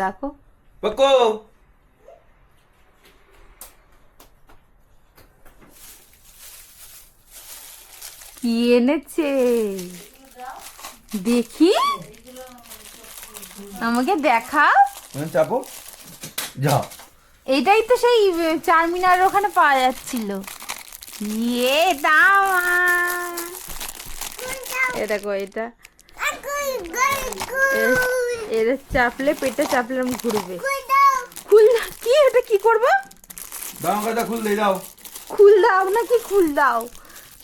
দেখো পকো কি এনেছে দেখি, আমাকে দেখাও। চাপো যাও। এটাই তো সেই চারমিনার ওখানে পাওয়া যাচ্ছিল। ইয়ে দাও, এ দেখো এটা এদের চাপলে পেটে চাপলে ঘুরবে। খুল না, কি এটা কি করবো? দাও কথা খুল দে দাও। খুল দাও নাকি খুল দাও?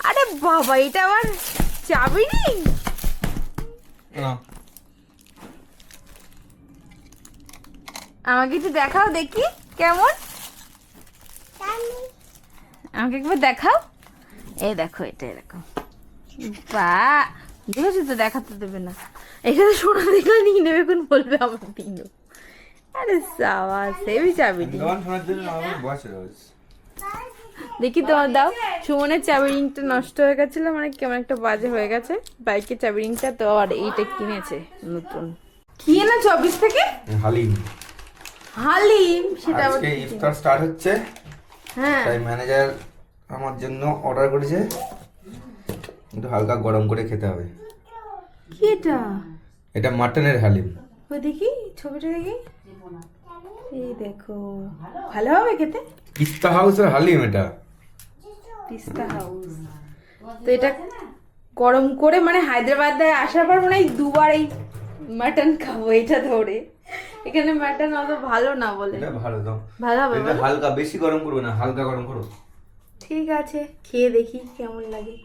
আরে বাবা, এটা আবার চাবি রিং। আমাকে একটু দেখাও দেখি কেমন, আমাকে একবার দেখাও। এই দেখো এটা এরকম, বা দেখেছো তো, দেখাতে দেবে না। এখানে সোনা দেখলে নিয়ে নেবে, এখন বলবে আমার দিন। আরে সাবা সেবি চাবি রিং। দেখি তোমার দাও। সুমনের চাবি রিংটা নষ্ট হয়ে গেছিল, মানে কেমন একটা বাজে হয়ে গেছে বাইকের চাবি রিংটা, তো আর এইটা কিনেছে নতুন। কি এনেছো অফিস থেকে? হালিম। হালিম? সেটা আবার আজকে ইফতার স্টার্ট হচ্ছে, হ্যাঁ তাই ম্যানেজার আমার জন্য অর্ডার করেছে, কিন্তু হালকা গরম করে খেতে হবে। কি এটা? এটা মাটনের হালিম। ওই দেখি ছবিটা দেখি, এই দেখো, ভালো হবে খেতে। পিস্তা হাউসের হালিম এটা। পিস্তা হাউস। তো এটা গরম করে, মানে হায়দ্রাবাদে আসার পর মনে হয় দুবার এই মাটন খাবো এটা ধরে। এখানে মাটন অত ভালো না বলে। এটা ভালো দাও। ভালো হবে এটা বলো? হালকা, বেশি গরম করবে না, হালকা গরম করো। ঠিক আছে, খেয়ে দেখি কেমন লাগে।